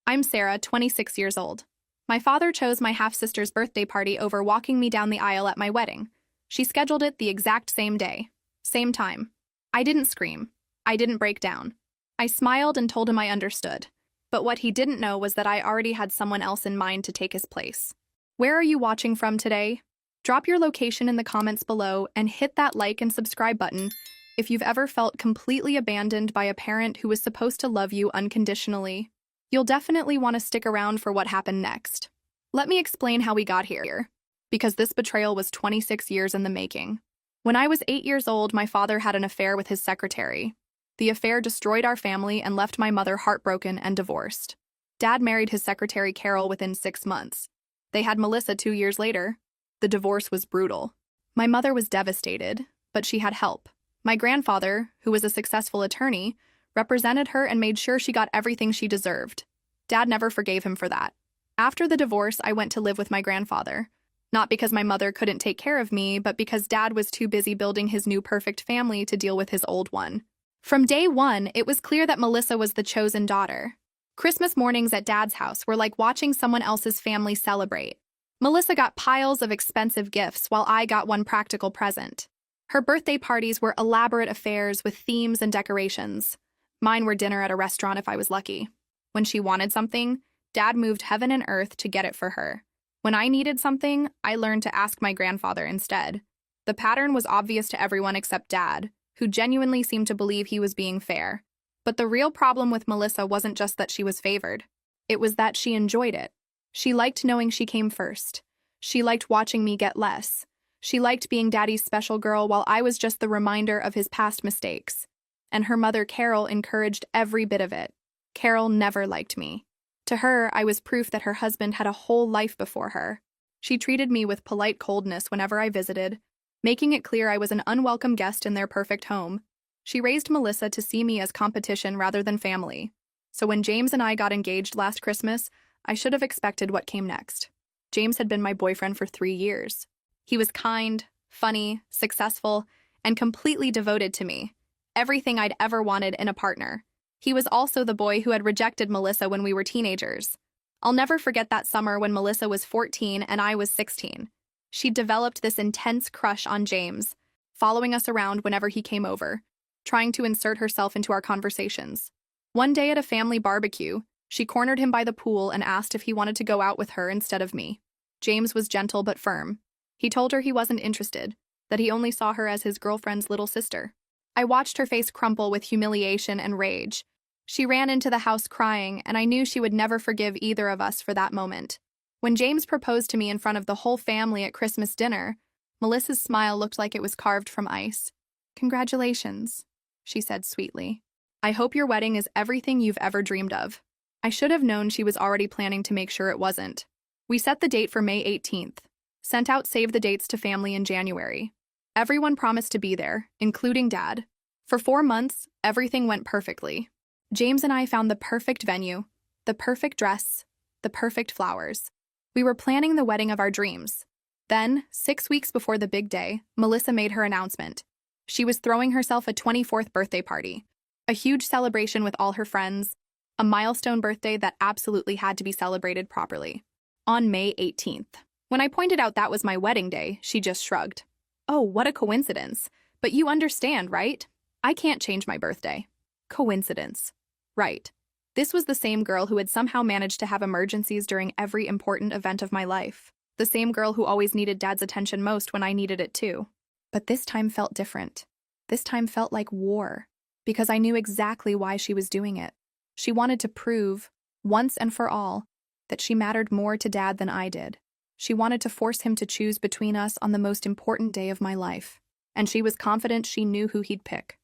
I'm Sarah, 26 years old. My father chose my half-sister's birthday party over walking me down the aisle at my wedding. She scheduled it the exact same day, same time. I didn't scream. I didn't break down. I smiled and told him I understood. But what he didn't know was that I already had someone else in mind to take his place. Where are you watching from today? Drop your location in the comments below and hit that like and subscribe button if you've ever felt completely abandoned by a parent who was supposed to love you unconditionally. You'll definitely want to stick around for what happened next. Let me explain how we got here, because this betrayal was 26 years in the making. When I was 8 years old, my father had an affair with his secretary. The affair destroyed our family and left my mother heartbroken and divorced. Dad married his secretary Carol within 6 months. They had Melissa 2 years later. The divorce was brutal. My mother was devastated, but she had help. My grandfather, who was a successful attorney, represented her and made sure she got everything she deserved. Dad never forgave him for that. After the divorce, I went to live with my grandfather. Not because my mother couldn't take care of me, but because Dad was too busy building his new perfect family to deal with his old one. From day one, it was clear that Melissa was the chosen daughter. Christmas mornings at Dad's house were like watching someone else's family celebrate. Melissa got piles of expensive gifts while I got one practical present. Her birthday parties were elaborate affairs with themes and decorations. Mine were dinner at a restaurant if I was lucky. When she wanted something, Dad moved heaven and earth to get it for her. When I needed something, I learned to ask my grandfather instead. The pattern was obvious to everyone except Dad, who genuinely seemed to believe he was being fair. But the real problem with Melissa wasn't just that she was favored. It was that she enjoyed it. She liked knowing she came first. She liked watching me get less. She liked being Daddy's special girl while I was just the reminder of his past mistakes. And her mother, Carol, encouraged every bit of it. Carol never liked me. To her, I was proof that her husband had a whole life before her. She treated me with polite coldness whenever I visited, making it clear I was an unwelcome guest in their perfect home. She raised Melissa to see me as competition rather than family. So when James and I got engaged last Christmas, I should have expected what came next. James had been my boyfriend for 3 years. He was kind, funny, successful, and completely devoted to me. Everything I'd ever wanted in a partner. He was also the boy who had rejected Melissa when we were teenagers. I'll never forget that summer when Melissa was 14 and I was 16. She developed this intense crush on James, following us around whenever he came over, trying to insert herself into our conversations. One day at a family barbecue, she cornered him by the pool and asked if he wanted to go out with her instead of me. James was gentle but firm. He told her he wasn't interested, that he only saw her as his girlfriend's little sister. I watched her face crumple with humiliation and rage. She ran into the house crying, and I knew she would never forgive either of us for that moment. When James proposed to me in front of the whole family at Christmas dinner, Melissa's smile looked like it was carved from ice. "Congratulations," she said sweetly. "I hope your wedding is everything you've ever dreamed of." I should have known she was already planning to make sure it wasn't. We set the date for May 18th, sent out save the dates to family in January. Everyone promised to be there, including Dad. For 4 months, everything went perfectly. James and I found the perfect venue, the perfect dress, the perfect flowers. We were planning the wedding of our dreams. Then, 6 weeks before the big day, Melissa made her announcement. She was throwing herself a 24th birthday party, a huge celebration with all her friends, a milestone birthday that absolutely had to be celebrated properly. On May 18th. When I pointed out that was my wedding day, she just shrugged. "Oh, what a coincidence. But you understand, right? I can't change my birthday." Coincidence. Right. This was the same girl who had somehow managed to have emergencies during every important event of my life. The same girl who always needed Dad's attention most when I needed it too. But this time felt different. This time felt like war, because I knew exactly why she was doing it. She wanted to prove, once and for all, that she mattered more to Dad than I did. She wanted to force him to choose between us on the most important day of my life. And she was confident she knew who he'd pick.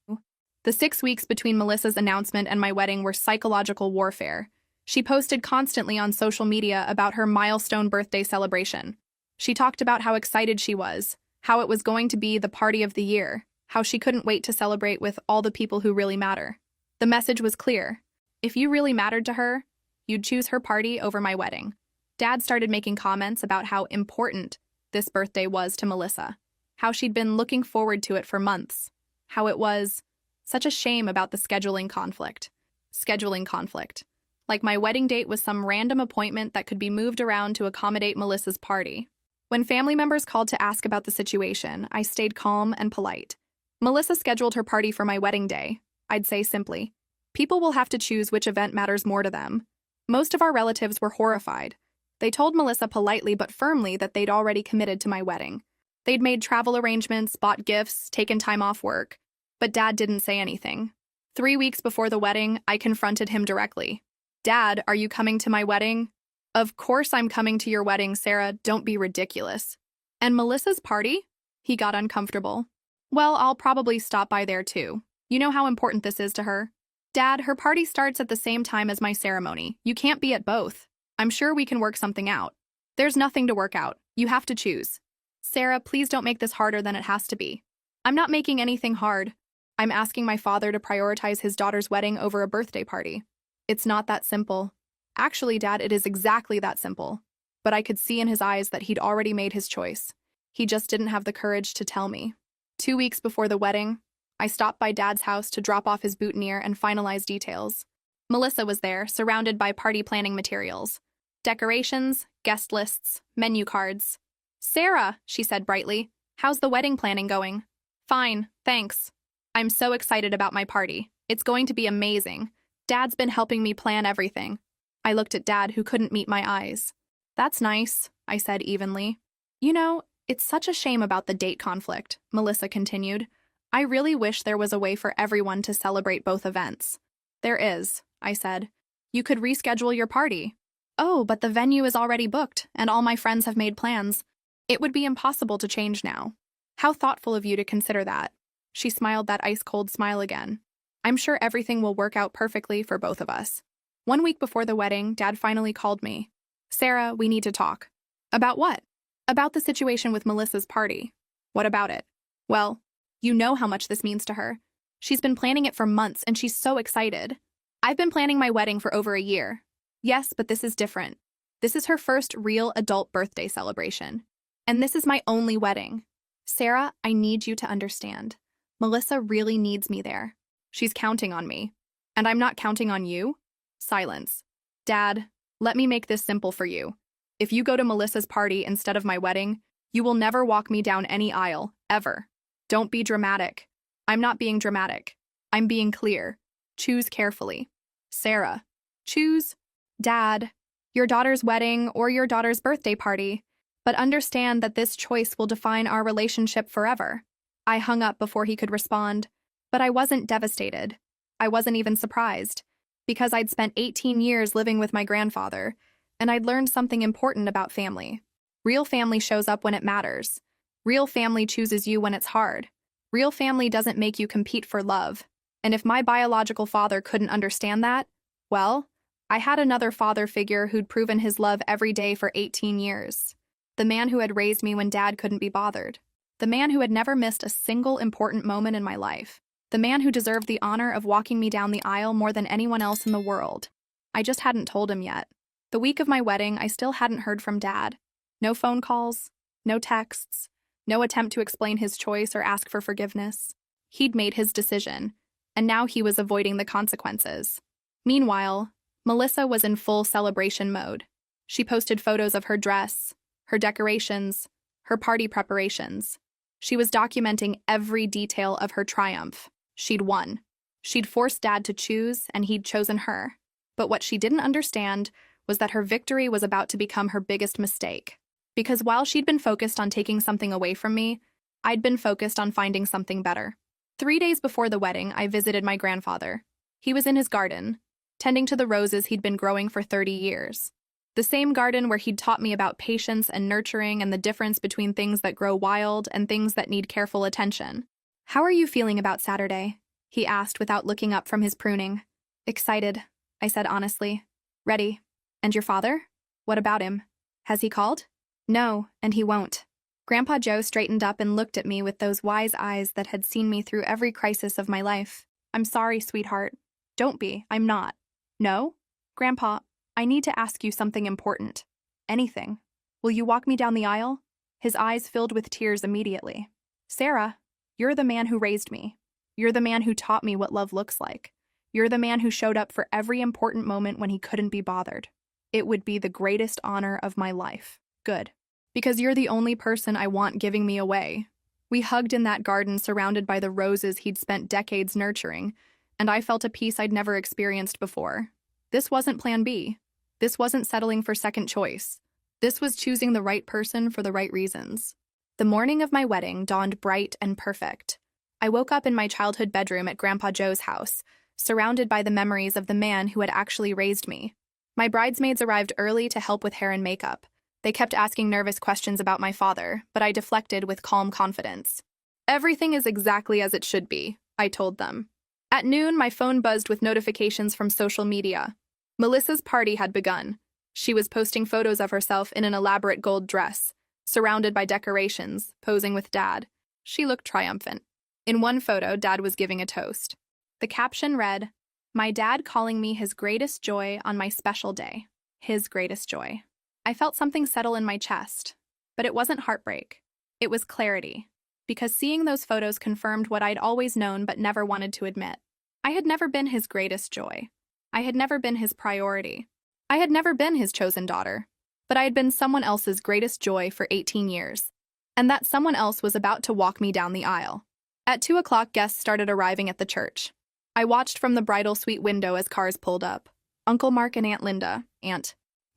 The 6 weeks between Melissa's announcement and my wedding were psychological warfare. She posted constantly on social media about her milestone birthday celebration. She talked about how excited she was, how it was going to be the party of the year, how she couldn't wait to celebrate with all the people who really matter. The message was clear. If you really mattered to her, you'd choose her party over my wedding. Dad started making comments about how important this birthday was to Melissa, how she'd been looking forward to it for months, how it was such a shame about the scheduling conflict. Scheduling conflict. like my wedding date was some random appointment that could be moved around to accommodate Melissa's party. When family members called to ask about the situation, I stayed calm and polite. Melissa scheduled her party for my wedding day. I'd say simply, people will have to choose which event matters more to them. Most of our relatives were horrified. They told Melissa politely but firmly that they'd already committed to my wedding. They'd made travel arrangements, bought gifts, taken time off work. But Dad didn't say anything. 3 weeks before the wedding, I confronted him directly. Dad, are you coming to my wedding? Of course I'm coming to your wedding, Sarah. Don't be ridiculous. And Melissa's party? He got uncomfortable. Well, I'll probably stop by there too. You know how important this is to her. Dad, her party starts at the same time as my ceremony. You can't be at both. I'm sure we can work something out. There's nothing to work out. You have to choose. Sarah, please don't make this harder than it has to be. I'm not making anything hard. I'm asking my father to prioritize his daughter's wedding over a birthday party. It's not that simple. Actually, Dad, it is exactly that simple. But I could see in his eyes that he'd already made his choice. He just didn't have the courage to tell me. 2 weeks before the wedding, I stopped by Dad's house to drop off his boutonniere and finalize details. Melissa was there, surrounded by party planning materials. Decorations, guest lists, menu cards. Sarah, she said brightly, how's the wedding planning going? Fine, thanks. I'm so excited about my party. It's going to be amazing. Dad's been helping me plan everything. I looked at Dad, who couldn't meet my eyes. That's nice, I said evenly. You know, it's such a shame about the date conflict, Melissa continued. I really wish there was a way for everyone to celebrate both events. There is, I said. You could reschedule your party. Oh, but the venue is already booked, and all my friends have made plans. It would be impossible to change now. How thoughtful of you to consider that. She smiled that ice-cold smile again. I'm sure everything will work out perfectly for both of us. 1 week before the wedding, Dad finally called me. Sarah, we need to talk. About what? About the situation with Melissa's party. What about it? Well, you know how much this means to her. She's been planning it for months, and she's so excited. I've been planning my wedding for over a year. Yes, but this is different. This is her first real adult birthday celebration. And this is my only wedding. Sarah, I need you to understand. Melissa really needs me there. She's counting on me. And I'm not counting on you? Silence. Dad, let me make this simple for you. If you go to Melissa's party instead of my wedding, you will never walk me down any aisle, ever. Don't be dramatic. I'm not being dramatic. I'm being clear. Choose carefully. Sarah, choose. Dad, your daughter's wedding or your daughter's birthday party, but understand that this choice will define our relationship forever. I hung up before he could respond, but I wasn't devastated. I wasn't even surprised, because I'd spent 18 years living with my grandfather, and I'd learned something important about family. Real family shows up when it matters. Real family chooses you when it's hard. Real family doesn't make you compete for love. And if my biological father couldn't understand that, well, I had another father figure who'd proven his love every day for 18 years. The man who had raised me when Dad couldn't be bothered. The man who had never missed a single important moment in my life. The man who deserved the honor of walking me down the aisle more than anyone else in the world. I just hadn't told him yet. The week of my wedding, I still hadn't heard from Dad. No phone calls, no texts, no attempt to explain his choice or ask for forgiveness. He'd made his decision, and now he was avoiding the consequences. Meanwhile, Melissa was in full celebration mode. She posted photos of her dress, her decorations, her party preparations. She was documenting every detail of her triumph. She'd won. She'd forced Dad to choose, and he'd chosen her. But what she didn't understand was that her victory was about to become her biggest mistake. Because while she'd been focused on taking something away from me, I'd been focused on finding something better. 3 days before the wedding, I visited my grandfather. He was in his garden, tending to the roses he'd been growing for 30 years. The same garden where he'd taught me about patience and nurturing and the difference between things that grow wild and things that need careful attention. How are you feeling about Saturday? He asked without looking up from his pruning. Excited, I said honestly. Ready. And your father? What about him? Has he called? No, and he won't. Grandpa Joe straightened up and looked at me with those wise eyes that had seen me through every crisis of my life. I'm sorry, sweetheart. Don't be, I'm not. No? Grandpa, I need to ask you something important. Anything. Will you walk me down the aisle? His eyes filled with tears immediately. Sarah, you're the man who raised me. You're the man who taught me what love looks like. You're the man who showed up for every important moment when he couldn't be bothered. It would be the greatest honor of my life. Good. Because you're the only person I want giving me away. We hugged in that garden surrounded by the roses he'd spent decades nurturing, and I felt a peace I'd never experienced before. This wasn't plan B. This wasn't settling for second choice. This was choosing the right person for the right reasons. The morning of my wedding dawned bright and perfect. I woke up in my childhood bedroom at Grandpa Joe's house, surrounded by the memories of the man who had actually raised me. My bridesmaids arrived early to help with hair and makeup. They kept asking nervous questions about my father, but I deflected with calm confidence. Everything is exactly as it should be, I told them. At noon, my phone buzzed with notifications from social media. Melissa's party had begun. She was posting photos of herself in an elaborate gold dress, surrounded by decorations, posing with Dad. She looked triumphant. In one photo, Dad was giving a toast. The caption read, "My dad calling me his greatest joy on my special day. His greatest joy." I felt something settle in my chest, but it wasn't heartbreak. It was clarity, because seeing those photos confirmed what I'd always known but never wanted to admit. I had never been his greatest joy. I had never been his priority. I had never been his chosen daughter, but I had been someone else's greatest joy for 18 years. And that someone else was about to walk me down the aisle. At 2 o'clock, guests started arriving at the church. I watched from the bridal suite window as cars pulled up. Uncle Mark and Aunt Linda,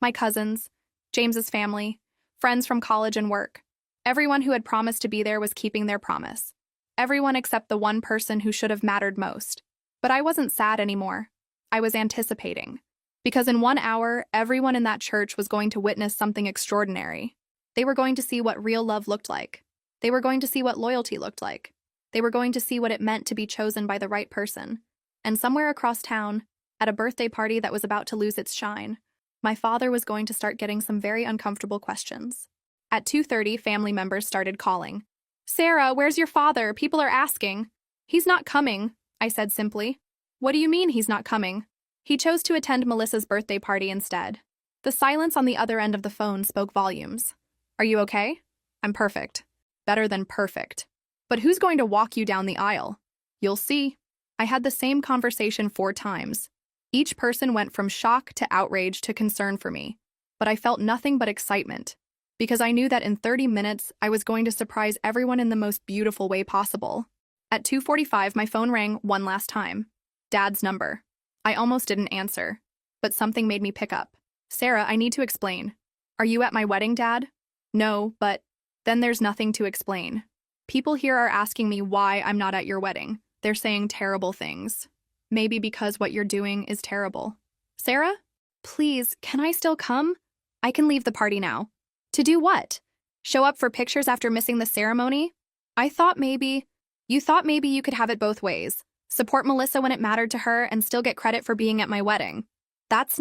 my cousins, James's family, friends from college and work. Everyone who had promised to be there was keeping their promise. Everyone except the one person who should have mattered most. But I wasn't sad anymore. I was anticipating. Because in 1 hour, everyone in that church was going to witness something extraordinary. They were going to see what real love looked like. They were going to see what loyalty looked like. They were going to see what it meant to be chosen by the right person. And somewhere across town, at a birthday party that was about to lose its shine, my father was going to start getting some very uncomfortable questions. At 2:30, family members started calling. "Sarah, where's your father? People are asking." "He's not coming," I said simply. "What do you mean he's not coming?" He chose to attend Melissa's birthday party instead. The silence on the other end of the phone spoke volumes. "Are you okay?" "I'm perfect. Better than perfect." "But who's going to walk you down the aisle?" "You'll see." I had the same conversation 4 times. Each person went from shock to outrage to concern for me. But I felt nothing but excitement, because I knew that in 30 minutes I was going to surprise everyone in the most beautiful way possible. At 2:45, my phone rang one last time. Dad's number. I almost didn't answer, but something made me pick up. "Sarah, I need to explain." "Are you at my wedding, Dad?" "No, but..." "Then there's nothing to explain. People here are asking me why I'm not at your wedding. They're saying terrible things. Maybe because what you're doing is terrible." "Sarah? Please, can I still come? I can leave the party now." "To do what? Show up for pictures after missing the ceremony?" You thought maybe you could have it both ways. Support Melissa when it mattered to her and still get credit for being at my wedding." That's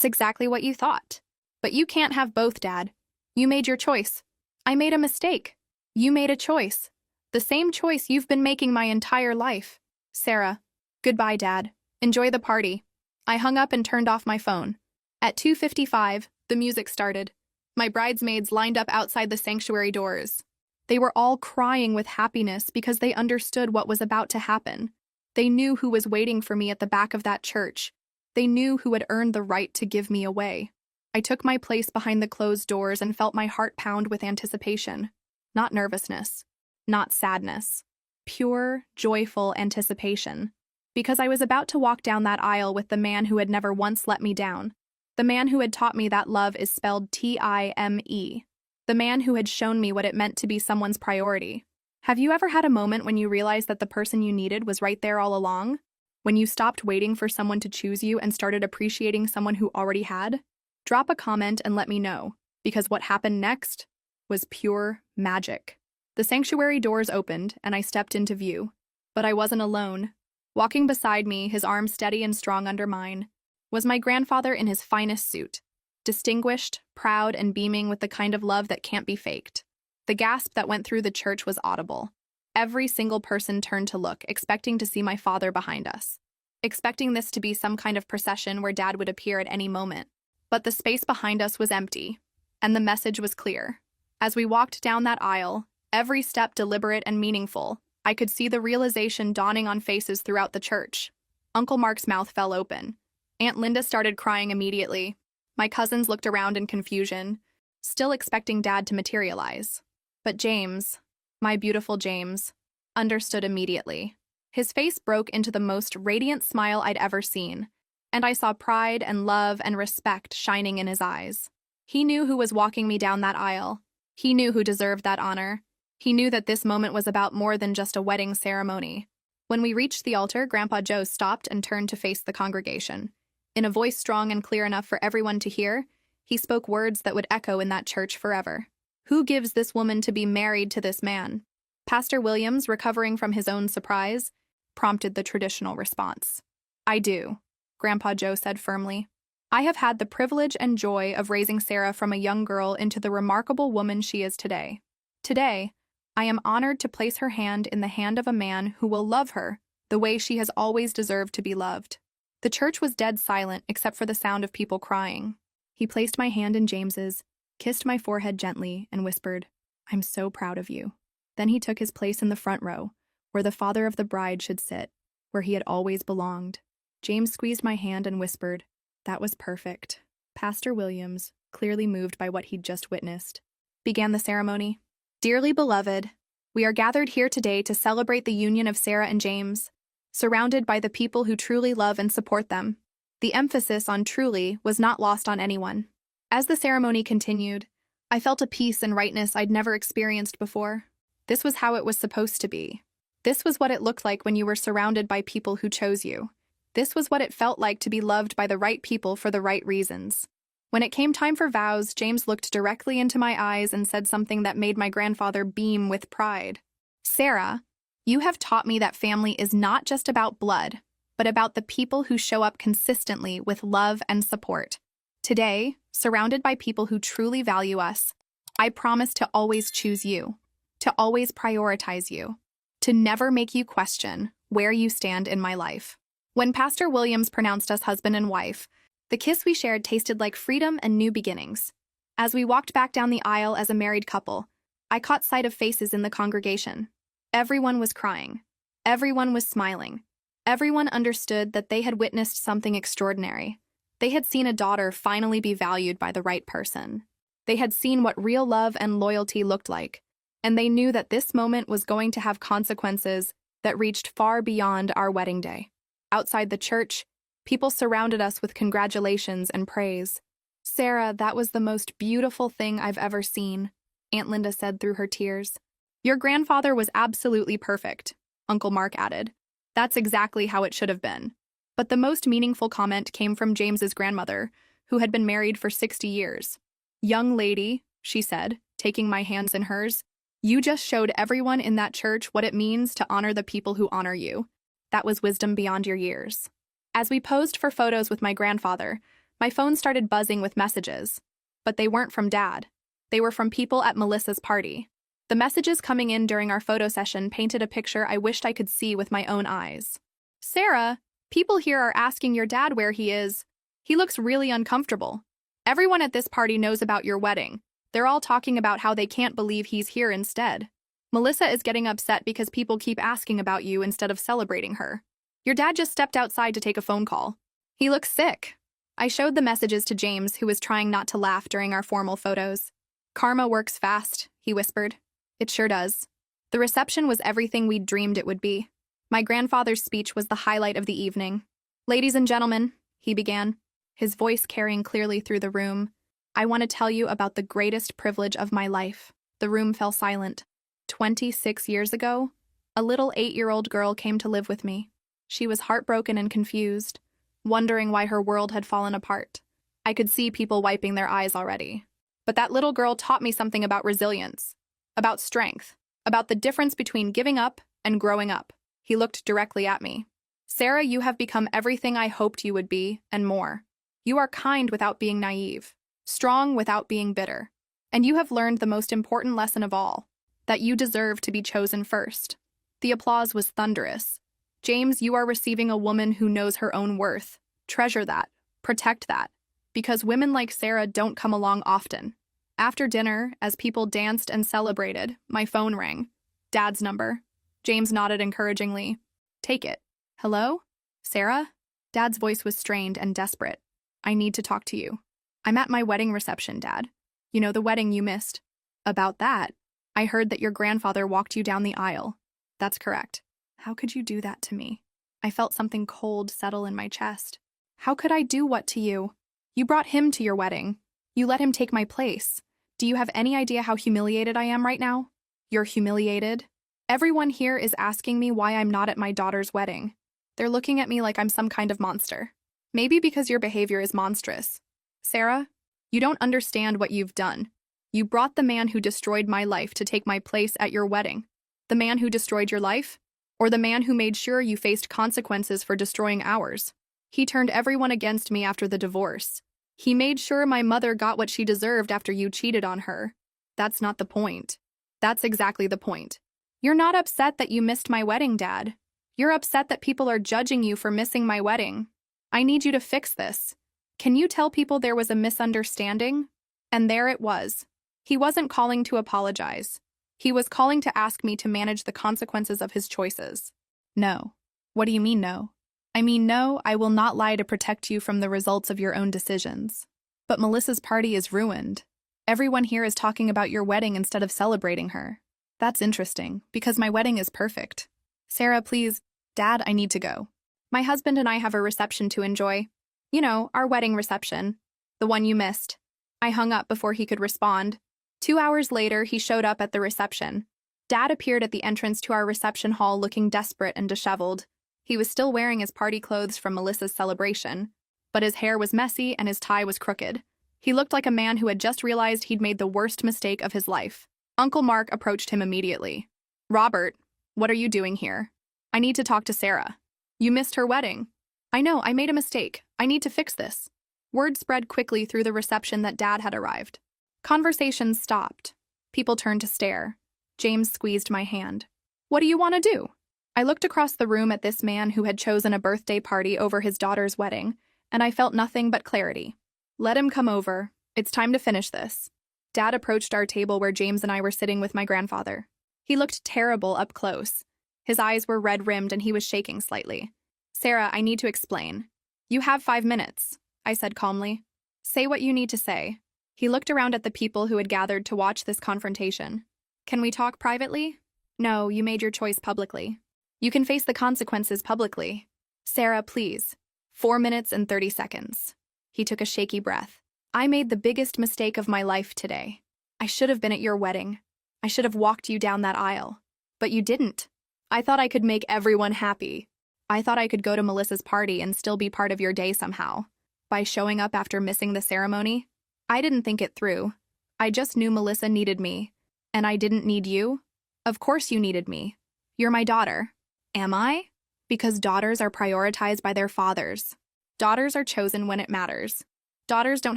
exactly what you thought. But you can't have both, Dad. You made your choice. I made a mistake. You made a choice. The same choice you've been making my entire life. Sarah. Goodbye, Dad. Enjoy the party. I hung up and turned off my phone. At 2:55, the music started. My bridesmaids lined up outside the sanctuary doors. They were all crying with happiness because they understood what was about to happen. They knew who was waiting for me at the back of that church. They knew who had earned the right to give me away. I took my place behind the closed doors and felt my heart pound with anticipation. Not nervousness. Not sadness. Pure, joyful anticipation. Because I was about to walk down that aisle with the man who had never once let me down. The man who had taught me that love is spelled T-I-M-E. The man who had shown me what it meant to be someone's priority. Have you ever had a moment when you realized that the person you needed was right there all along? When you stopped waiting for someone to choose you and started appreciating someone who already had? Drop a comment and let me know, because what happened next was pure magic. The sanctuary doors opened and I stepped into view. But I wasn't alone. Walking beside me, his arm steady and strong under mine, was my grandfather in his finest suit. Distinguished, proud, and beaming with the kind of love that can't be faked. The gasp that went through the church was audible. Every single person turned to look, expecting to see my father behind us. Expecting this to be some kind of procession where Dad would appear at any moment. But the space behind us was empty, and the message was clear. As we walked down that aisle, every step deliberate and meaningful, I could see the realization dawning on faces throughout the church. Uncle Mark's mouth fell open. Aunt Linda started crying immediately. My cousins looked around in confusion, still expecting Dad to materialize. But James, my beautiful James, understood immediately. His face broke into the most radiant smile I'd ever seen, and I saw pride and love and respect shining in his eyes. He knew who was walking me down that aisle. He knew who deserved that honor. He knew that this moment was about more than just a wedding ceremony. When we reached the altar, Grandpa Joe stopped and turned to face the congregation. In a voice strong and clear enough for everyone to hear, he spoke words that would echo in that church forever. Who gives this woman to be married to this man? Pastor Williams, recovering from his own surprise, prompted the traditional response. I do, Grandpa Joe said firmly. I have had the privilege and joy of raising Sarah from a young girl into the remarkable woman she is today. Today, I am honored to place her hand in the hand of a man who will love her the way she has always deserved to be loved. The church was dead silent except for the sound of people crying. He placed my hand in James's, kissed my forehead gently, and whispered, I'm so proud of you. Then he took his place in the front row, where the father of the bride should sit, where he had always belonged. James squeezed my hand and whispered, that was perfect. Pastor Williams, clearly moved by what he'd just witnessed, began the ceremony. Dearly beloved, we are gathered here today to celebrate the union of Sarah and James, surrounded by the people who truly love and support them. The emphasis on truly was not lost on anyone. As the ceremony continued, I felt a peace and rightness I'd never experienced before. This was how it was supposed to be. This was what it looked like when you were surrounded by people who chose you. This was what it felt like to be loved by the right people for the right reasons. When it came time for vows, James looked directly into my eyes and said something that made my grandfather beam with pride. Sarah, you have taught me that family is not just about blood, but about the people who show up consistently with love and support. Today, surrounded by people who truly value us, I promise to always choose you, to always prioritize you, to never make you question where you stand in my life. When Pastor Williams pronounced us husband and wife, the kiss we shared tasted like freedom and new beginnings. As we walked back down the aisle as a married couple, I caught sight of faces in the congregation. Everyone was crying. Everyone was smiling. Everyone understood that they had witnessed something extraordinary. They had seen a daughter finally be valued by the right person. They had seen what real love and loyalty looked like, and they knew that this moment was going to have consequences that reached far beyond our wedding day. Outside the church, people surrounded us with congratulations and praise. Sarah, that was the most beautiful thing I've ever seen, Aunt Linda said through her tears. Your grandfather was absolutely perfect, Uncle Mark added. That's exactly how it should have been. But the most meaningful comment came from James's grandmother, who had been married for 60 years. Young lady, she said, taking my hands in hers, you just showed everyone in that church what it means to honor the people who honor you. That was wisdom beyond your years. As we posed for photos with my grandfather, my phone started buzzing with messages. But they weren't from Dad. They were from people at Melissa's party. The messages coming in during our photo session painted a picture I wished I could see with my own eyes. Sarah, people here are asking your dad where he is. He looks really uncomfortable. Everyone at this party knows about your wedding. They're all talking about how they can't believe he's here instead. Melissa is getting upset because people keep asking about you instead of celebrating her. Your dad just stepped outside to take a phone call. He looks sick. I showed the messages to James, who was trying not to laugh during our formal photos. Karma works fast, he whispered. It sure does. The reception was everything we'd dreamed it would be. My grandfather's speech was the highlight of the evening. Ladies and gentlemen, he began, his voice carrying clearly through the room, I want to tell you about the greatest privilege of my life. The room fell silent. 26 years ago, a little 8-year-old girl came to live with me. She was heartbroken and confused, wondering why her world had fallen apart. I could see people wiping their eyes already. But that little girl taught me something about resilience, about strength, about the difference between giving up and growing up. He looked directly at me. Sarah, you have become everything I hoped you would be, and more. You are kind without being naive, strong without being bitter. And you have learned the most important lesson of all, that you deserve to be chosen first. The applause was thunderous. James, you are receiving a woman who knows her own worth. Treasure that. Protect that. Because women like Sarah don't come along often. After dinner, as people danced and celebrated, my phone rang. Dad's number. James nodded encouragingly. Take it. Hello? Sarah? Dad's voice was strained and desperate. I need to talk to you. I'm at my wedding reception, Dad. You know, the wedding you missed. About that, I heard that your grandfather walked you down the aisle. That's correct. How could you do that to me? I felt something cold settle in my chest. How could I do what to you? You brought him to your wedding. You let him take my place. Do you have any idea how humiliated I am right now? You're humiliated? Everyone here is asking me why I'm not at my daughter's wedding. They're looking at me like I'm some kind of monster. Maybe because your behavior is monstrous. Sarah, you don't understand what you've done. You brought the man who destroyed my life to take my place at your wedding. The man who destroyed your life? Or the man who made sure you faced consequences for destroying ours? He turned everyone against me after the divorce. He made sure my mother got what she deserved after you cheated on her. That's not the point. That's exactly the point. You're not upset that you missed my wedding, Dad. You're upset that people are judging you for missing my wedding. I need you to fix this. Can you tell people there was a misunderstanding? And there it was. He wasn't calling to apologize. He was calling to ask me to manage the consequences of his choices. No. What do you mean, no? I mean, no, I will not lie to protect you from the results of your own decisions. But Melissa's party is ruined. Everyone here is talking about your wedding instead of celebrating her. That's interesting, because my wedding is perfect. Sarah, please. Dad, I need to go. My husband and I have a reception to enjoy. You know, our wedding reception. The one you missed. I hung up before he could respond. 2 hours later, he showed up at the reception. Dad appeared at the entrance to our reception hall looking desperate and disheveled. He was still wearing his party clothes from Melissa's celebration, but his hair was messy and his tie was crooked. He looked like a man who had just realized he'd made the worst mistake of his life. Uncle Mark approached him immediately. Robert, what are you doing here? I need to talk to Sarah. You missed her wedding. I know, I made a mistake. I need to fix this. Word spread quickly through the reception that Dad had arrived. Conversations stopped. People turned to stare. James squeezed my hand. What do you want to do? I looked across the room at this man who had chosen a birthday party over his daughter's wedding, and I felt nothing but clarity. Let him come over. It's time to finish this. Dad approached our table where James and I were sitting with my grandfather. He looked terrible up close. His eyes were red-rimmed and he was shaking slightly. Sarah, I need to explain. You have 5 minutes, I said calmly. Say what you need to say. He looked around at the people who had gathered to watch this confrontation. Can we talk privately? No, you made your choice publicly. You can face the consequences publicly. Sarah, please. 4 minutes and 30 seconds. He took a shaky breath. I made the biggest mistake of my life today. I should have been at your wedding. I should have walked you down that aisle. But you didn't. I thought I could make everyone happy. I thought I could go to Melissa's party and still be part of your day somehow. By showing up after missing the ceremony? I didn't think it through. I just knew Melissa needed me. And I didn't need you? Of course you needed me. You're my daughter. Am I? Because daughters are prioritized by their fathers. Daughters are chosen when it matters. Daughters don't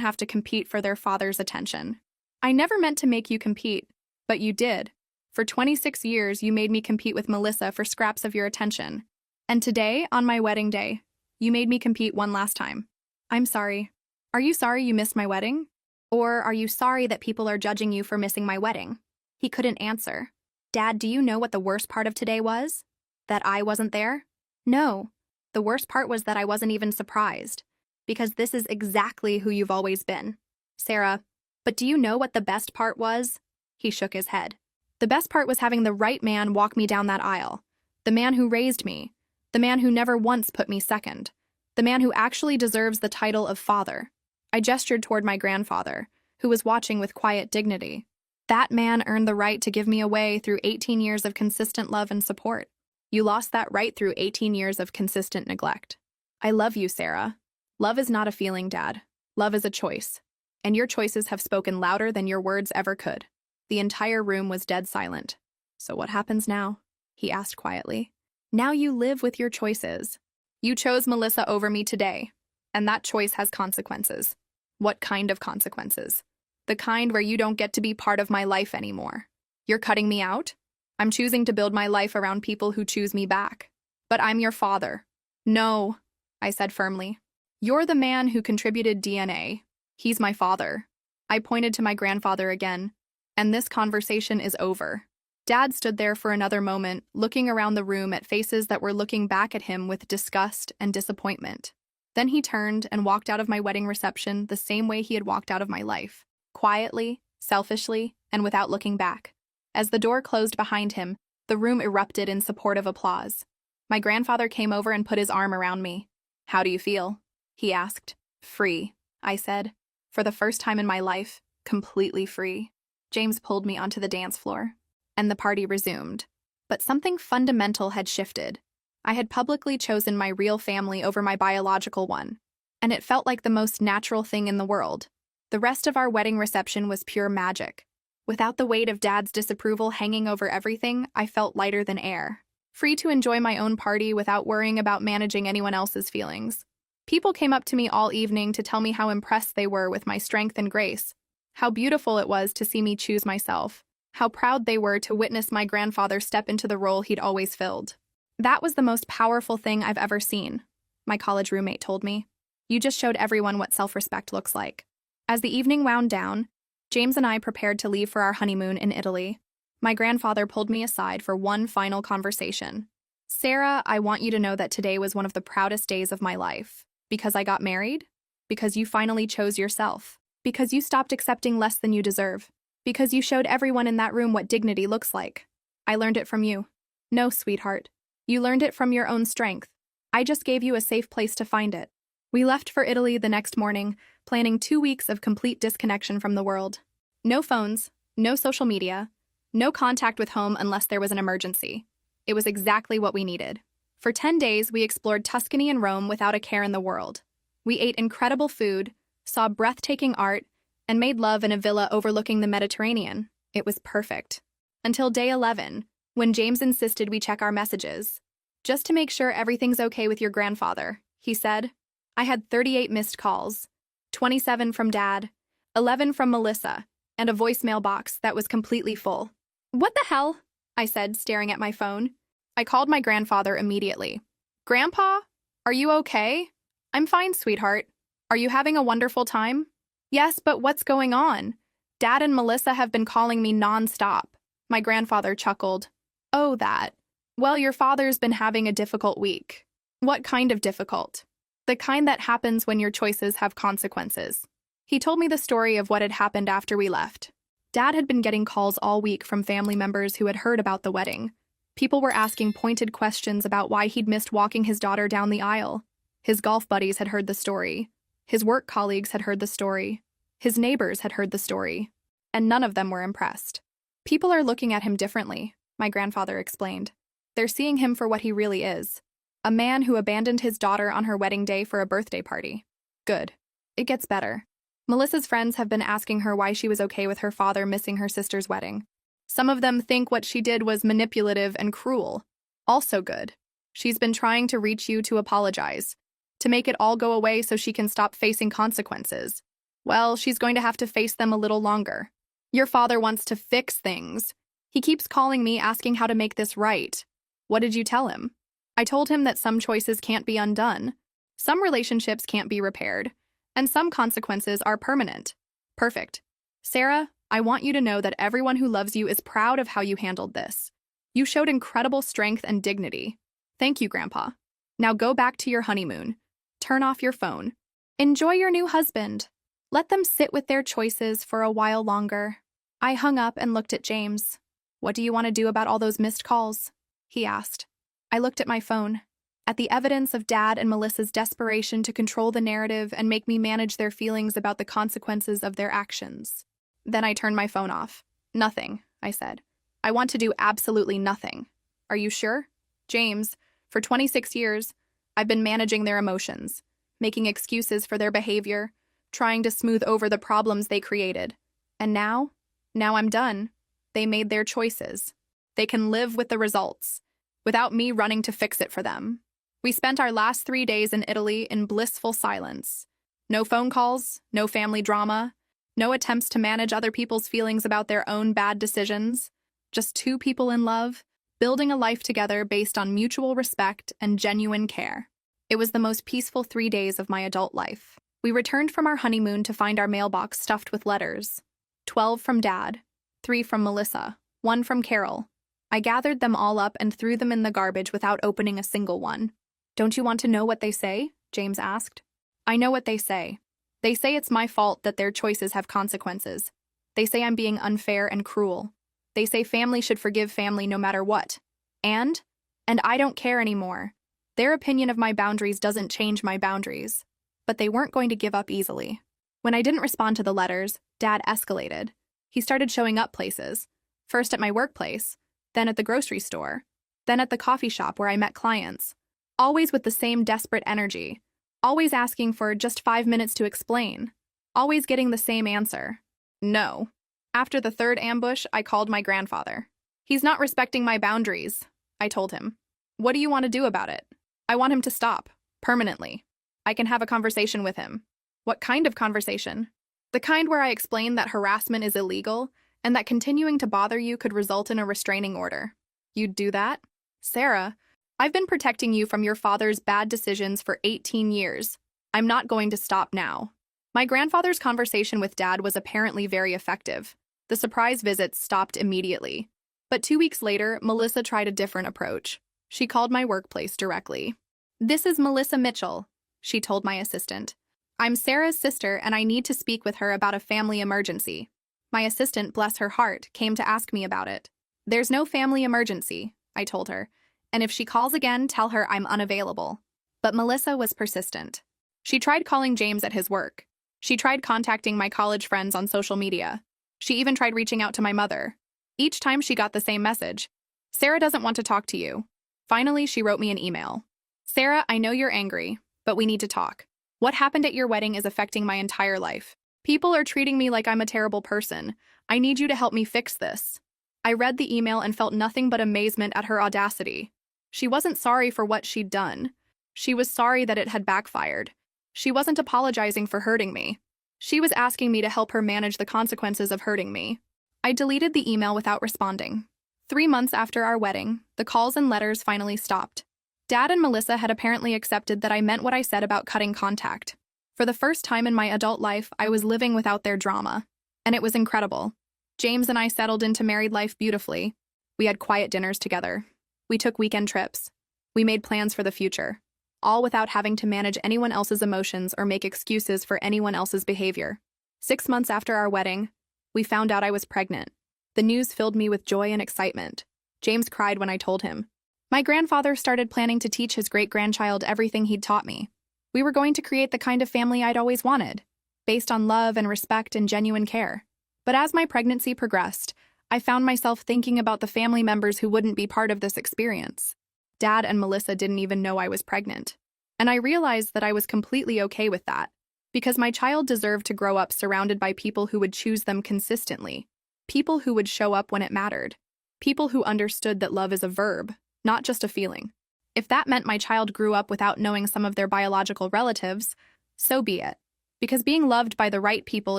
have to compete for their father's attention. I never meant to make you compete, but you did. For 26 years, you made me compete with Melissa for scraps of your attention. And today, on my wedding day, you made me compete one last time. I'm sorry. Are you sorry you missed my wedding? Or are you sorry that people are judging you for missing my wedding? He couldn't answer. Dad, do you know what the worst part of today was? That I wasn't there? No. The worst part was that I wasn't even surprised. Because this is exactly who you've always been. Sarah, but do you know what the best part was? He shook his head. The best part was having the right man walk me down that aisle. The man who raised me. The man who never once put me second. The man who actually deserves the title of father. I gestured toward my grandfather, who was watching with quiet dignity. That man earned the right to give me away through 18 years of consistent love and support. You lost that right through 18 years of consistent neglect. I love you, Sarah. Love is not a feeling, Dad. Love is a choice. And your choices have spoken louder than your words ever could. The entire room was dead silent. So what happens now? He asked quietly. Now you live with your choices. You chose Melissa over me today, and that choice has consequences. What kind of consequences? The kind where you don't get to be part of my life anymore. You're cutting me out? I'm choosing to build my life around people who choose me back. But I'm your father. No, I said firmly. You're the man who contributed DNA. He's my father. I pointed to my grandfather again. And this conversation is over. Dad stood there for another moment, looking around the room at faces that were looking back at him with disgust and disappointment. Then he turned and walked out of my wedding reception the same way he had walked out of my life, quietly, selfishly, and without looking back. As the door closed behind him, the room erupted in supportive applause. My grandfather came over and put his arm around me. "How do you feel?" he asked. "Free," I said. For the first time in my life, completely free. James pulled me onto the dance floor, and the party resumed. But something fundamental had shifted. I had publicly chosen my real family over my biological one, and it felt like the most natural thing in the world. The rest of our wedding reception was pure magic. Without the weight of Dad's disapproval hanging over everything, I felt lighter than air, free to enjoy my own party without worrying about managing anyone else's feelings. People came up to me all evening to tell me how impressed they were with my strength and grace, how beautiful it was to see me choose myself, how proud they were to witness my grandfather step into the role he'd always filled. "That was the most powerful thing I've ever seen," my college roommate told me. "You just showed everyone what self-respect looks like." As the evening wound down, James and I prepared to leave for our honeymoon in Italy. My grandfather pulled me aside for one final conversation. "Sarah, I want you to know that today was one of the proudest days of my life. Because I got married, because you finally chose yourself, because you stopped accepting less than you deserve, because you showed everyone in that room what dignity looks like. I learned it from you. No, sweetheart. You learned it from your own strength. I just gave you a safe place to find it." We left for Italy the next morning, planning 2 weeks of complete disconnection from the world. No phones, no social media, no contact with home unless there was an emergency. It was exactly what we needed. For 10 days, we explored Tuscany and Rome without a care in the world. We ate incredible food, saw breathtaking art, and made love in a villa overlooking the Mediterranean. It was perfect. Until day 11, when James insisted we check our messages. "Just to make sure everything's okay with your grandfather," he said. I had 38 missed calls, 27 from Dad, 11 from Melissa, and a voicemail box that was completely full. "What the hell?" I said, staring at my phone. I called my grandfather immediately. "Grandpa, are you okay?" "I'm fine, sweetheart. Are you having a wonderful time?" "Yes, but what's going on? Dad and Melissa have been calling me non-stop." My grandfather chuckled. "Oh, that. Well, your father's been having a difficult week." "What kind of difficult?" "The kind that happens when your choices have consequences." He told me the story of what had happened after we left. Dad had been getting calls all week from family members who had heard about the wedding. People were asking pointed questions about why he'd missed walking his daughter down the aisle. His golf buddies had heard the story. His work colleagues had heard the story. His neighbors had heard the story. And none of them were impressed. "People are looking at him differently," my grandfather explained. "They're seeing him for what he really is. A man who abandoned his daughter on her wedding day for a birthday party." "Good. It gets better." Melissa's friends have been asking her why she was okay with her father missing her sister's wedding. Some of them think what she did was manipulative and cruel. Also good. She's been trying to reach you to apologize, to make it all go away so she can stop facing consequences. Well, she's going to have to face them a little longer. "Your father wants to fix things. He keeps calling me asking how to make this right." "What did you tell him?" "I told him that some choices can't be undone, some relationships can't be repaired, and some consequences are permanent." "Perfect. Sarah, I want you to know that everyone who loves you is proud of how you handled this. You showed incredible strength and dignity. Thank you, Grandpa. Now go back to your honeymoon. Turn off your phone. Enjoy your new husband. Let them sit with their choices for a while longer." I hung up and looked at James. "What do you want to do about all those missed calls?" he asked. I looked at my phone, at the evidence of Dad and Melissa's desperation to control the narrative and make me manage their feelings about the consequences of their actions. Then I turned my phone off. "Nothing," I said. "I want to do absolutely nothing." "Are you sure?" "James, for 26 years, I've been managing their emotions, making excuses for their behavior, trying to smooth over the problems they created. And now I'm done. They made their choices. They can live with the results, without me running to fix it for them." We spent our last 3 days in Italy in blissful silence. No phone calls, no family drama, no attempts to manage other people's feelings about their own bad decisions. Just 2 people in love, building a life together based on mutual respect and genuine care. It was the most peaceful 3 days of my adult life. We returned from our honeymoon to find our mailbox stuffed with letters. 12 from Dad, 3 from Melissa, 1 from Carol, I gathered them all up and threw them in the garbage without opening a single one. Don't you want to know what they say? James asked. I know what they say. They say it's my fault that their choices have consequences. They say I'm being unfair and cruel. They say family should forgive family no matter what. And I don't care anymore. Their opinion of my boundaries doesn't change my boundaries. But they weren't going to give up easily. When I didn't respond to the letters, Dad escalated. He started showing up places. First at my workplace, then at the grocery store, then at the coffee shop where I met clients. Always with the same desperate energy. Always asking for just 5 minutes to explain. Always getting the same answer. No. After the third ambush, I called my grandfather. He's not respecting my boundaries, I told him. What do you want to do about it? I want him to stop. Permanently. I can have a conversation with him. What kind of conversation? The kind where I explain that harassment is illegal and that continuing to bother you could result in a restraining order. You'd do that? Sarah, I've been protecting you from your father's bad decisions for 18 years. I'm not going to stop now. My grandfather's conversation with Dad was apparently very effective. The surprise visits stopped immediately. But 2 weeks later, Melissa tried a different approach. She called my workplace directly. This is Melissa Mitchell, she told my assistant. I'm Sarah's sister and I need to speak with her about a family emergency. My assistant, bless her heart, came to ask me about it. There's no family emergency, I told her, and if she calls again, tell her I'm unavailable. But Melissa was persistent. She tried calling James at his work. She tried contacting my college friends on social media. She even tried reaching out to my mother. Each time she got the same message. Sarah doesn't want to talk to you. Finally, she wrote me an email. Sarah, I know you're angry, but we need to talk. What happened at your wedding is affecting my entire life. People are treating me like I'm a terrible person. I need you to help me fix this. I read the email and felt nothing but amazement at her audacity. She wasn't sorry for what she'd done. She was sorry that it had backfired. She wasn't apologizing for hurting me. She was asking me to help her manage the consequences of hurting me. I deleted the email without responding. 3 months after our wedding, the calls and letters finally stopped. Dad and Melissa had apparently accepted that I meant what I said about cutting contact. For the first time in my adult life, I was living without their drama. And it was incredible. James and I settled into married life beautifully. We had quiet dinners together. We took weekend trips. We made plans for the future. All without having to manage anyone else's emotions or make excuses for anyone else's behavior. 6 months after our wedding, we found out I was pregnant. The news filled me with joy and excitement. James cried when I told him. My grandfather started planning to teach his great-grandchild everything he'd taught me. We were going to create the kind of family I'd always wanted, based on love and respect and genuine care. But as my pregnancy progressed, I found myself thinking about the family members who wouldn't be part of this experience. Dad and Melissa didn't even know I was pregnant. And I realized that I was completely okay with that, because my child deserved to grow up surrounded by people who would choose them consistently, people who would show up when it mattered, people who understood that love is a verb, not just a feeling. If that meant my child grew up without knowing some of their biological relatives, so be it. Because being loved by the right people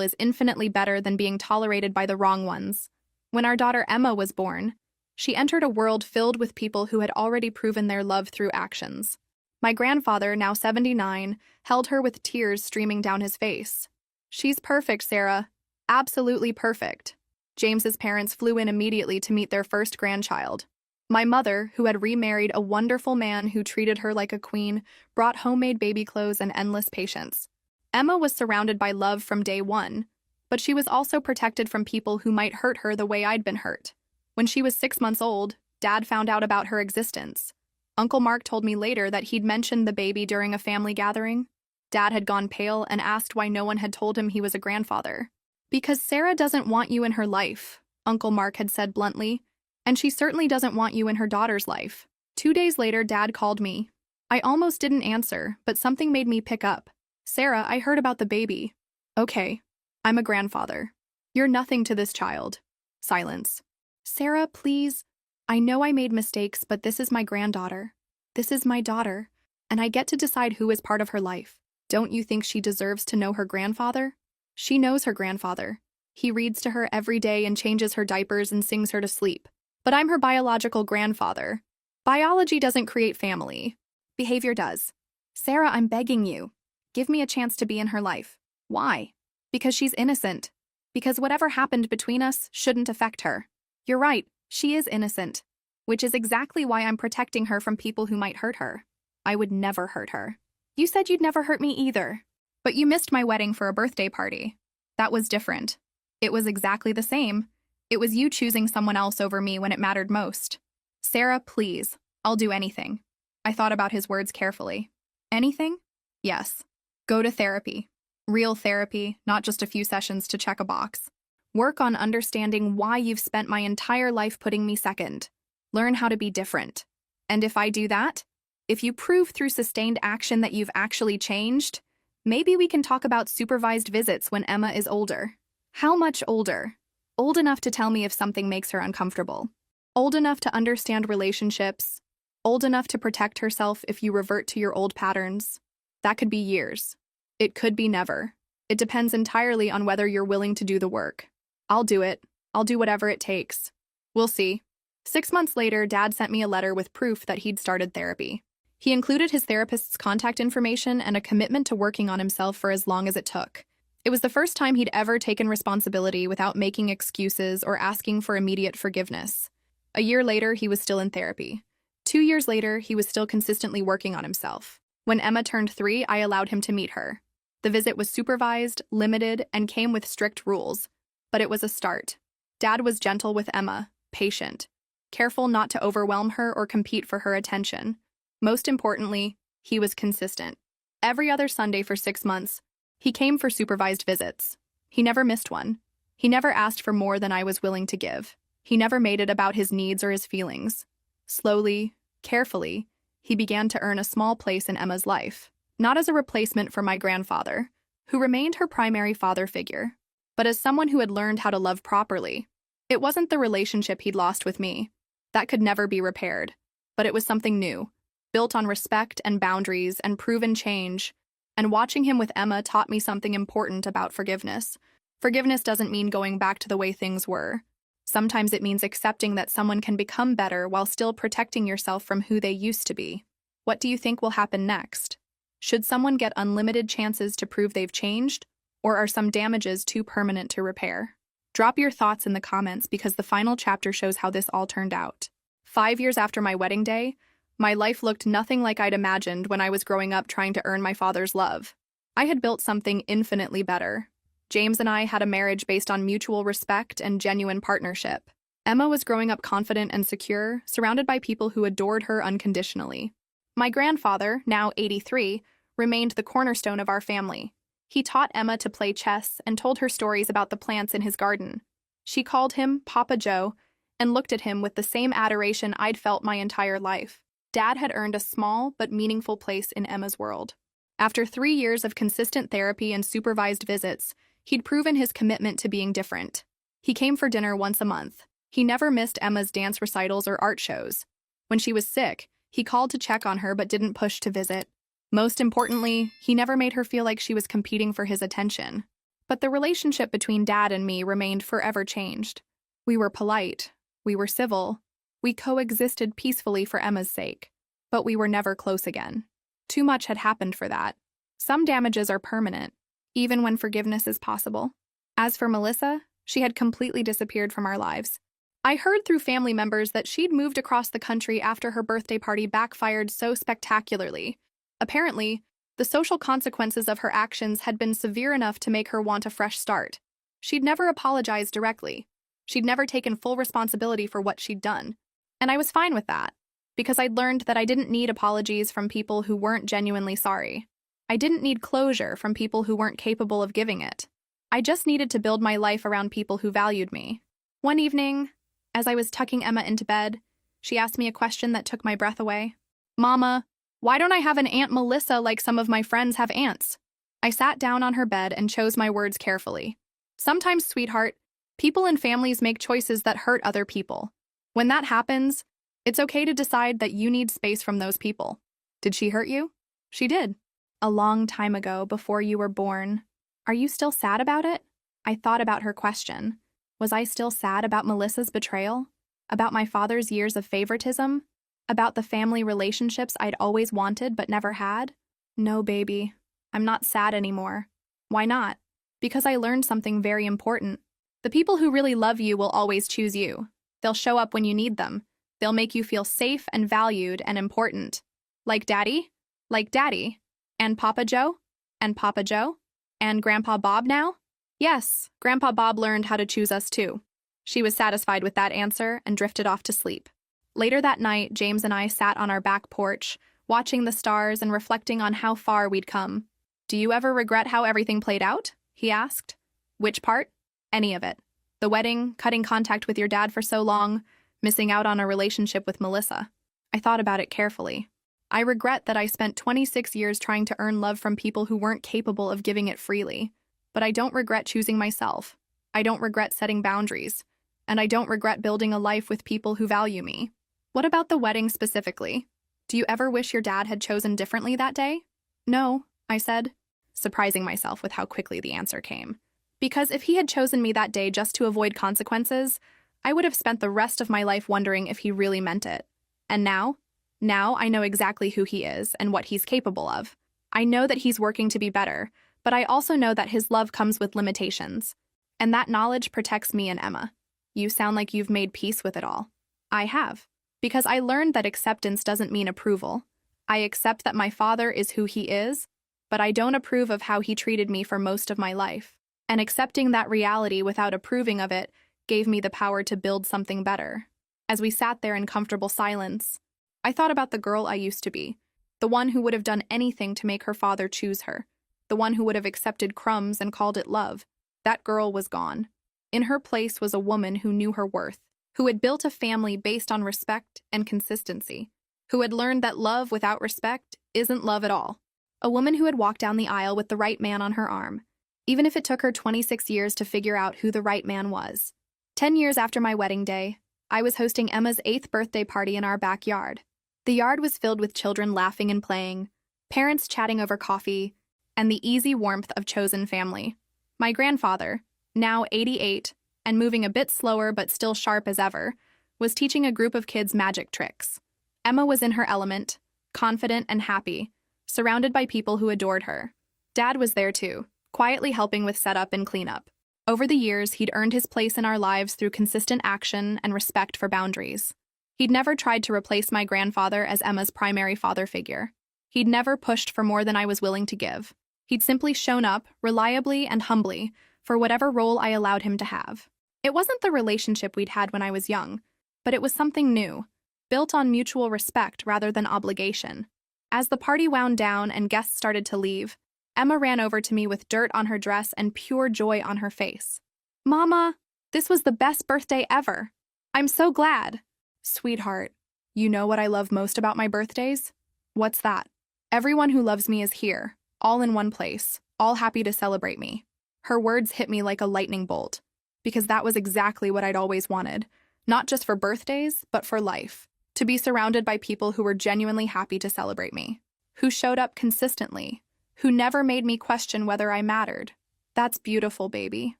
is infinitely better than being tolerated by the wrong ones. When our daughter Emma was born, she entered a world filled with people who had already proven their love through actions. My grandfather, now 79, held her with tears streaming down his face. She's perfect, Sarah. Absolutely perfect. James's parents flew in immediately to meet their first grandchild. My mother, who had remarried a wonderful man who treated her like a queen, brought homemade baby clothes and endless patience. Emma was surrounded by love from day one, but she was also protected from people who might hurt her the way I'd been hurt. When she was 6 months old, Dad found out about her existence. Uncle Mark told me later that he'd mentioned the baby during a family gathering. Dad had gone pale and asked why no one had told him he was a grandfather. Because Sarah doesn't want you in her life, Uncle Mark had said bluntly, and she certainly doesn't want you in her daughter's life. 2 days later, Dad called me. I almost didn't answer, but something made me pick up. Sarah, I heard about the baby. Okay, I'm a grandfather. You're nothing to this child. Silence. Sarah, please. I know I made mistakes, but this is my granddaughter. This is my daughter, and I get to decide who is part of her life. Don't you think she deserves to know her grandfather? She knows her grandfather. He reads to her every day and changes her diapers and sings her to sleep. But I'm her biological grandfather. Biology doesn't create family. Behavior does. Sarah, I'm begging you. Give me a chance to be in her life. Why? Because she's innocent. Because whatever happened between us shouldn't affect her. You're right, she is innocent. which is exactly why I'm protecting her from people who might hurt her. I would never hurt her. You said you'd never hurt me either. But you missed my wedding for a birthday party. That was different. It was exactly the same. It was you choosing someone else over me when it mattered most. Sarah, please. I'll do anything. I thought about his words carefully. Anything? Yes. Go to therapy. Real therapy, not just a few sessions to check a box. Work on understanding why you've spent my entire life putting me second. Learn how to be different. And if I do that, if you prove through sustained action that you've actually changed, maybe we can talk about supervised visits when Emma is older. How much older? Old enough to tell me if something makes her uncomfortable. Old enough to understand relationships. Old enough to protect herself if you revert to your old patterns. That could be years. It could be never. It depends entirely on whether you're willing to do the work. I'll do it. I'll do whatever it takes. We'll see. 6 months later, Dad sent me a letter with proof that he'd started therapy. He included his therapist's contact information and a commitment to working on himself for as long as it took. It was the first time he'd ever taken responsibility without making excuses or asking for immediate forgiveness. A year later, he was still in therapy. 2 years later, he was still consistently working on himself. When Emma turned 3, I allowed him to meet her. The visit was supervised, limited, and came with strict rules. But it was a start. Dad was gentle with Emma, patient, careful not to overwhelm her or compete for her attention. Most importantly, he was consistent. Every other Sunday for 6 months, he came for supervised visits. He never missed one. He never asked for more than I was willing to give. He never made it about his needs or his feelings. Slowly, carefully, he began to earn a small place in Emma's life, not as a replacement for my grandfather, who remained her primary father figure, but as someone who had learned how to love properly. It wasn't the relationship he'd lost with me. That could never be repaired, but it was something new, built on respect and boundaries and proven change, and watching him with Emma taught me something important about forgiveness. Forgiveness doesn't mean going back to the way things were. Sometimes it means accepting that someone can become better while still protecting yourself from who they used to be. What do you think will happen next? Should someone get unlimited chances to prove they've changed, or are some damages too permanent to repair? Drop your thoughts in the comments because the final chapter shows how this all turned out. 5 years after my wedding day, my life looked nothing like I'd imagined when I was growing up trying to earn my father's love. I had built something infinitely better. James and I had a marriage based on mutual respect and genuine partnership. Emma was growing up confident and secure, surrounded by people who adored her unconditionally. My grandfather, now 83, remained the cornerstone of our family. He taught Emma to play chess and told her stories about the plants in his garden. She called him Papa Joe and looked at him with the same adoration I'd felt my entire life. Dad had earned a small but meaningful place in Emma's world. After 3 years of consistent therapy and supervised visits, he'd proven his commitment to being different. He came for dinner once a month. He never missed Emma's dance recitals or art shows. When she was sick, he called to check on her but didn't push to visit. Most importantly, he never made her feel like she was competing for his attention. But the relationship between Dad and me remained forever changed. We were polite. We were civil. We coexisted peacefully for Emma's sake. But we were never close again. Too much had happened for that. Some damages are permanent, even when forgiveness is possible. As for Melissa, she had completely disappeared from our lives. I heard through family members that she'd moved across the country after her birthday party backfired so spectacularly. Apparently, the social consequences of her actions had been severe enough to make her want a fresh start. She'd never apologized directly. She'd never taken full responsibility for what she'd done. And I was fine with that, because I'd learned that I didn't need apologies from people who weren't genuinely sorry. I didn't need closure from people who weren't capable of giving it. I just needed to build my life around people who valued me. One evening, as I was tucking Emma into bed, she asked me a question that took my breath away. "Mama, why don't I have an Aunt Melissa like some of my friends have aunts?" I sat down on her bed and chose my words carefully. Sometimes, sweetheart, people and families make choices that hurt other people. When that happens, it's okay to decide that you need space from those people. Did she hurt you? She did. A long time ago, before you were born. Are you still sad about it? I thought about her question. Was I still sad about Melissa's betrayal? About my father's years of favoritism? About the family relationships I'd always wanted but never had? No, baby. I'm not sad anymore. Why not? Because I learned something very important. The people who really love you will always choose you. They'll show up when you need them. They'll make you feel safe and valued and important. Like Daddy? Like Daddy? And Papa Joe? And Papa Joe? And Grandpa Bob now? Yes, Grandpa Bob learned how to choose us too. She was satisfied with that answer and drifted off to sleep. Later that night, James and I sat on our back porch, watching the stars and reflecting on how far we'd come. Do you ever regret how everything played out? He asked. Which part? Any of it. The wedding, cutting contact with your dad for so long, missing out on a relationship with Melissa. I thought about it carefully. I regret that I spent 26 years trying to earn love from people who weren't capable of giving it freely. But I don't regret choosing myself. I don't regret setting boundaries. And I don't regret building a life with people who value me. What about the wedding specifically? Do you ever wish your dad had chosen differently that day? No, I said, surprising myself with how quickly the answer came. Because if he had chosen me that day just to avoid consequences, I would have spent the rest of my life wondering if he really meant it. And now I know exactly who he is and what he's capable of. I know that he's working to be better, but I also know that his love comes with limitations. And that knowledge protects me and Emma. You sound like you've made peace with it all. I have. Because I learned that acceptance doesn't mean approval. I accept that my father is who he is, but I don't approve of how he treated me for most of my life. And accepting that reality without approving of it gave me the power to build something better. As we sat there in comfortable silence, I thought about the girl I used to be, the one who would have done anything to make her father choose her, the one who would have accepted crumbs and called it love. That girl was gone. In her place was a woman who knew her worth, who had built a family based on respect and consistency, who had learned that love without respect isn't love at all. A woman who had walked down the aisle with the right man on her arm, even if it took her 26 years to figure out who the right man was. 10 years after my wedding day, I was hosting Emma's 8th birthday party in our backyard. The yard was filled with children laughing and playing, parents chatting over coffee, and the easy warmth of chosen family. My grandfather, now 88, and moving a bit slower but still sharp as ever, was teaching a group of kids magic tricks. Emma was in her element, confident and happy, surrounded by people who adored her. Dad was there too, quietly helping with setup and cleanup. Over the years, he'd earned his place in our lives through consistent action and respect for boundaries. He'd never tried to replace my grandfather as Emma's primary father figure. He'd never pushed for more than I was willing to give. He'd simply shown up, reliably and humbly, for whatever role I allowed him to have. It wasn't the relationship we'd had when I was young, but it was something new, built on mutual respect rather than obligation. As the party wound down and guests started to leave, Emma ran over to me with dirt on her dress and pure joy on her face. "Mama, this was the best birthday ever. I'm so glad." "Sweetheart, you know what I love most about my birthdays?" "What's that?" "Everyone who loves me is here, all in one place, all happy to celebrate me." Her words hit me like a lightning bolt, because that was exactly what I'd always wanted, not just for birthdays, but for life. To be surrounded by people who were genuinely happy to celebrate me, who showed up consistently, who never made me question whether I mattered. That's beautiful, baby.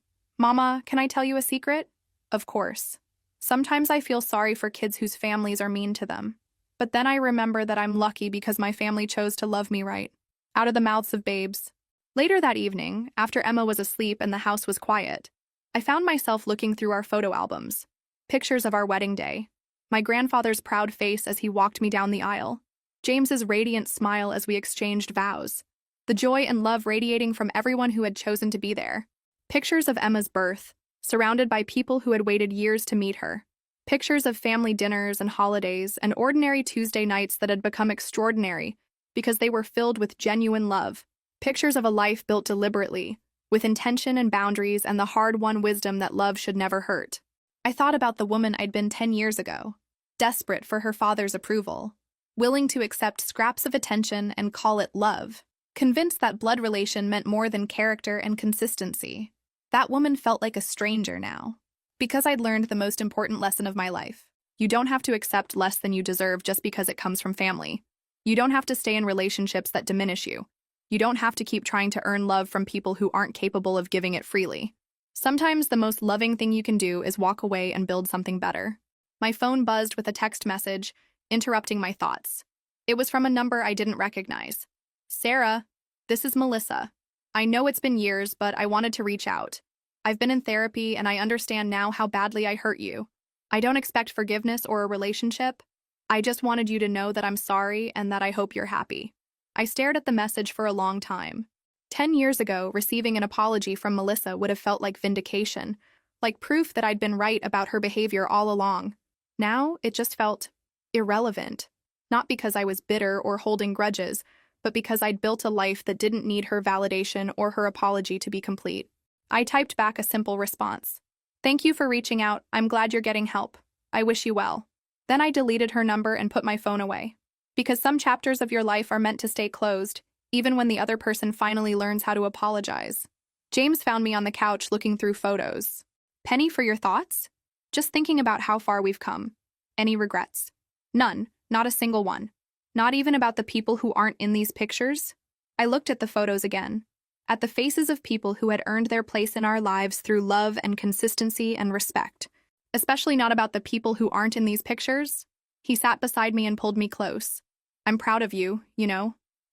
Mama, can I tell you a secret? Of course. Sometimes I feel sorry for kids whose families are mean to them. But then I remember that I'm lucky because my family chose to love me right. Out of the mouths of babes. Later that evening, after Emma was asleep and the house was quiet, I found myself looking through our photo albums. Pictures of our wedding day. My grandfather's proud face as he walked me down the aisle. James's radiant smile as we exchanged vows. The joy and love radiating from everyone who had chosen to be there. Pictures of Emma's birth, surrounded by people who had waited years to meet her. Pictures of family dinners and holidays and ordinary Tuesday nights that had become extraordinary because they were filled with genuine love. Pictures of a life built deliberately, with intention and boundaries and the hard-won wisdom that love should never hurt. I thought about the woman I'd been 10 years ago, desperate for her father's approval, willing to accept scraps of attention and call it love, convinced that blood relation meant more than character and consistency. That woman felt like a stranger now. Because I'd learned the most important lesson of my life. You don't have to accept less than you deserve just because it comes from family. You don't have to stay in relationships that diminish you. You don't have to keep trying to earn love from people who aren't capable of giving it freely. Sometimes the most loving thing you can do is walk away and build something better. My phone buzzed with a text message, interrupting my thoughts. It was from a number I didn't recognize. "Sarah, this is Melissa. I know it's been years, but I wanted to reach out. I've been in therapy and I understand now how badly I hurt you. I don't expect forgiveness or a relationship. I just wanted you to know that I'm sorry and that I hope you're happy. I stared at the message for a long time. 10 years ago, receiving an apology from Melissa would have felt like vindication, like proof that I'd been right about her behavior all along. Now, it just felt irrelevant. Not because I was bitter or holding grudges, but because I'd built a life that didn't need her validation or her apology to be complete. I typed back a simple response. Thank you for reaching out. I'm glad you're getting help. I wish you well. Then I deleted her number and put my phone away. Because some chapters of your life are meant to stay closed, even when the other person finally learns how to apologize. James found me on the couch looking through photos. Penny, for your thoughts? Just thinking about how far we've come. Any regrets? None, not a single one. Not even about the people who aren't in these pictures? I looked at the photos again. At the faces of people who had earned their place in our lives through love and consistency and respect. Especially not about the people who aren't in these pictures. He sat beside me and pulled me close. I'm proud of you,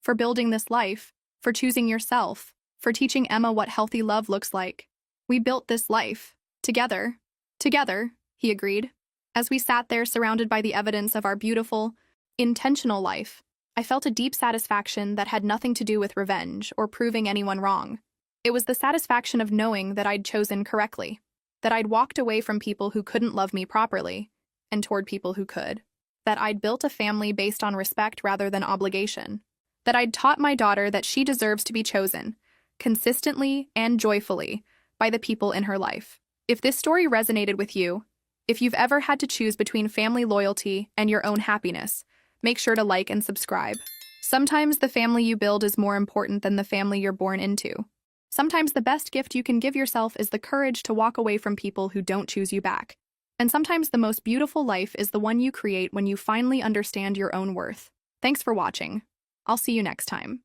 for building this life, for choosing yourself, for teaching Emma what healthy love looks like. We built this life. Together. Together, he agreed. As we sat there surrounded by the evidence of our beautiful, intentional life, I felt a deep satisfaction that had nothing to do with revenge or proving anyone wrong. It was the satisfaction of knowing that I'd chosen correctly, that I'd walked away from people who couldn't love me properly, and toward people who could, that I'd built a family based on respect rather than obligation, that I'd taught my daughter that she deserves to be chosen, consistently and joyfully, by the people in her life. If this story resonated with you, if you've ever had to choose between family loyalty and your own happiness, make sure to like and subscribe. Sometimes the family you build is more important than the family you're born into. Sometimes the best gift you can give yourself is the courage to walk away from people who don't choose you back. And sometimes the most beautiful life is the one you create when you finally understand your own worth. Thanks for watching. I'll see you next time.